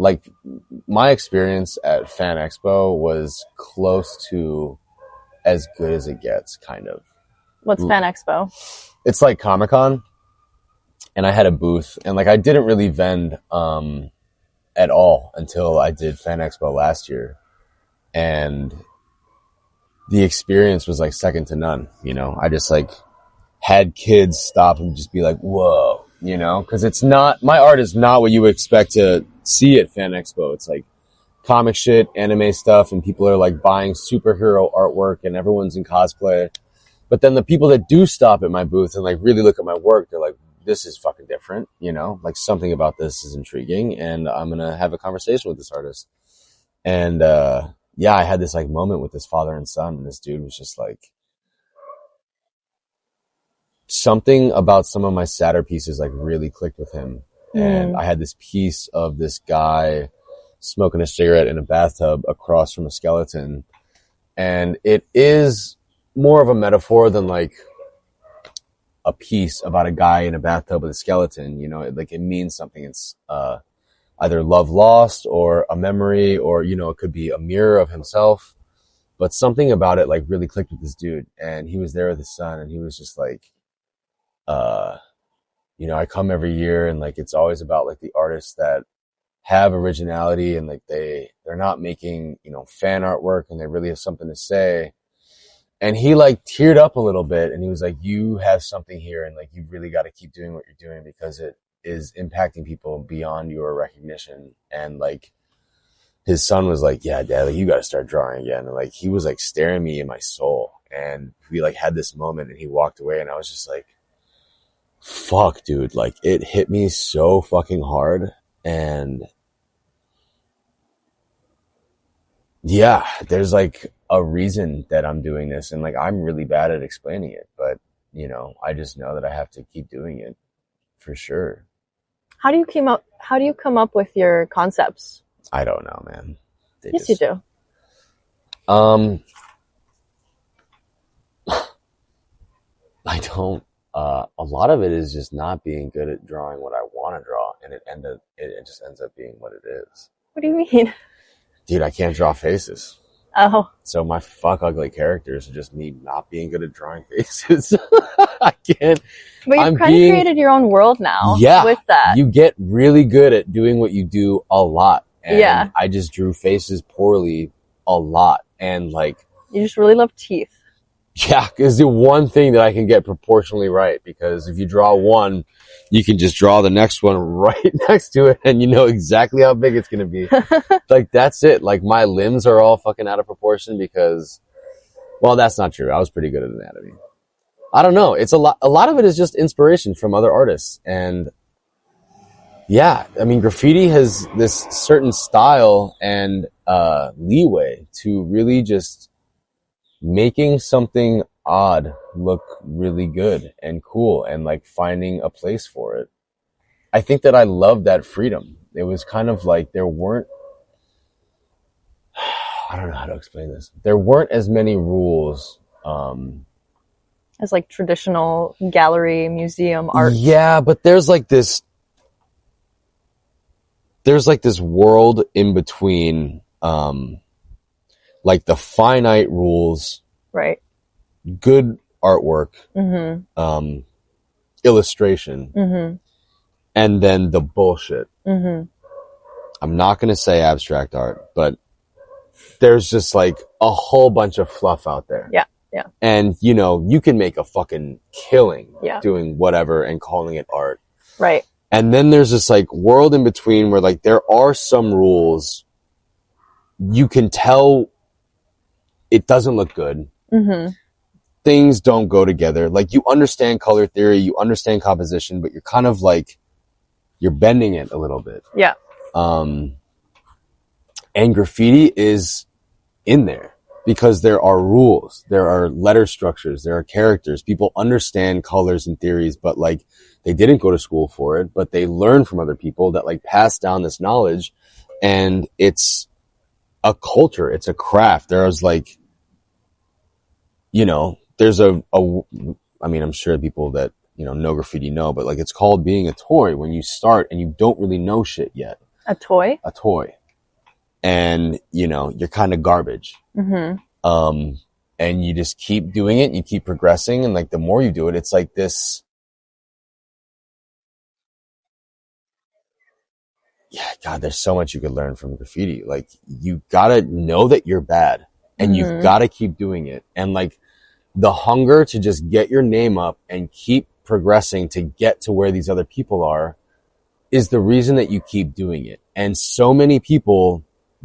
like my experience at Fan Expo was close to as good as it gets, kind of. What's Fan Expo? It's like Comic-Con, and I had a booth, and like I didn't really vend at all until I did Fan Expo last year, and the experience was like second to none. You know, I just like had kids stop and just be like, whoa, you know, because it's not, my art is not what you would expect to see at Fan Expo. It's like comic shit, anime stuff, and people are like buying superhero artwork and everyone's in cosplay. But then the people that do stop at my booth and like really look at my work, they're like, this is fucking different, you know, like something about this is intriguing and I'm going to have a conversation with this artist. And, yeah, I had this like moment with this father and son, and this dude was just like, something about some of my sadder pieces like really clicked with him. And I had this piece of this guy smoking a cigarette in a bathtub across from a skeleton. And it is more of a metaphor than like a piece about a guy in a bathtub with a skeleton. You know, it means something. It's either love lost or a memory, or, you know, it could be a mirror of himself. But something about it like really clicked with this dude. And he was there with his son, and he was just like, you know, I come every year, and like it's always about like the artists that have originality, and like they're not making, you know, fan artwork, and they really have something to say. And he like teared up a little bit, and he was like, you have something here, and like you really got to keep doing what you're doing because it is impacting people beyond your recognition. And like his son was like, yeah, dad, like you got to start drawing again. And like he was like staring me in my soul, and we like had this moment, and he walked away, and I was just like, fuck, dude, like it hit me so fucking hard. And yeah, there's like a reason that I'm doing this, and like I'm really bad at explaining it, but you know, I just know that I have to keep doing it for sure. How do you come up with your concepts? I don't know, man. Yes, you do. I don't. A lot of it is just not being good at drawing what I want to draw, and it just ends up being what it is. What do you mean? Dude, I can't draw faces. Oh. So my fuck ugly characters are just me not being good at drawing faces. I can't. But you've created your own world now. Yeah. With that. You get really good at doing what you do a lot. And yeah. I just drew faces poorly a lot. And like. You just really love teeth. Yeah, it's the one thing that I can get proportionally right, because if you draw one, you can just draw the next one right next to it, and you know exactly how big it's going to be. Like, that's it. Like, my limbs are all fucking out of proportion because, well, that's not true. I was pretty good at anatomy. I don't know. It's a lot of it is just inspiration from other artists. And yeah, I mean, graffiti has this certain style and leeway to really just making something odd look really good and cool, and like finding a place for it. I think that I love that freedom. It was kind of like there weren't, I don't know how to explain this. There weren't as many rules as like traditional gallery, museum art. Yeah, but there's like this world in between, like the finite rules, right? Good artwork, illustration, and then the bullshit. I'm not going to say abstract art, but there's just like a whole bunch of fluff out there. Yeah, yeah. And, you know, you can make a fucking killing doing whatever and calling it art. Right. And then there's this like world in between where like there are some rules. You can tell it doesn't look good. Things don't go together. Like, you understand color theory, you understand composition, but you're kind of like, you're bending it a little bit. Yeah. And graffiti is in there because there are rules, there are letter structures, there are characters. People understand colors and theories, but like they didn't go to school for it, but they learn from other people that like pass down this knowledge, and it's a culture, it's a craft. There's like, you know, there's I mean, I'm sure people that, you know graffiti know, but like it's called being a toy when you start and you don't really know shit yet. A toy? a toy, and you know you're kind of garbage. Mm-hmm. And you just keep doing it, and you keep progressing, and like the more you do it, it's like this. Yeah, God, there's so much you could learn from graffiti. Like you gotta know that you're bad, and you've gotta keep doing it, and like the hunger to just get your name up and keep progressing to get to where these other people are is the reason that you keep doing it. And so many people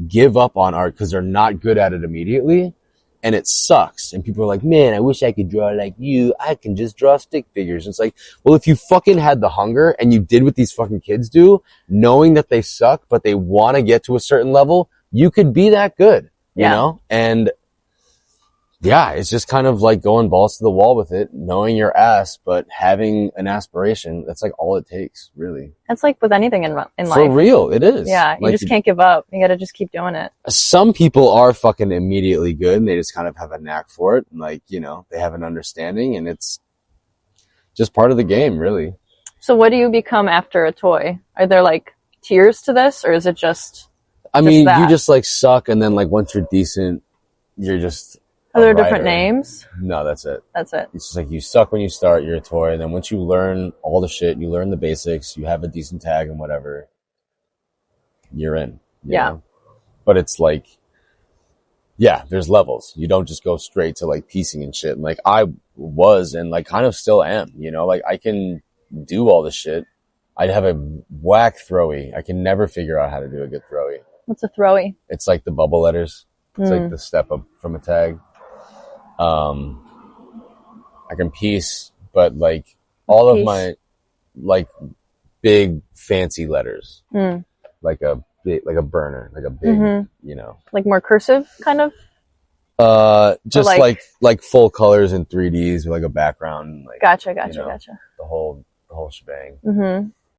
give up on art because they're not good at it immediately, and it sucks. And people are like, man, I wish I could draw like you. I can just draw stick figures. It's like, well, if you fucking had the hunger and you did what these fucking kids do, knowing that they suck, but they want to get to a certain level, you could be that good, you know? And yeah, it's just kind of like going balls to the wall with it, knowing your ass, but having an aspiration. That's like all it takes, really. It's like with anything in life. For real, it is. Yeah, you like, just can't give up. You gotta just keep doing it. Some people are fucking immediately good and they just kind of have a knack for it. And like, you know, they have an understanding and it's just part of the game, really. So what do you become after a toy? Are there like tiers to this, or is it just I mean, that? you just like suck, and then like once you're decent, you're just Are there different names? No, that's it. That's it. It's just like you suck when you start, you're a toy, and then once you learn all the shit, you learn the basics, you have a decent tag and whatever, you're in. You know? But it's like, yeah, there's levels. You don't just go straight to like piecing and shit. And like I was and like kind of still am, you know, like I can do all the shit. I'd have a whack throwy. I can never figure out how to do a good throwy. What's a throwy? It's like the bubble letters. It's like the step up from a tag. I can piece, but like all of my like big fancy letters, like a big, like a burner, like a big, you know, like more cursive kind of. Just like full colors in 3Ds with like a background. Like, Gotcha. you know, the whole shebang.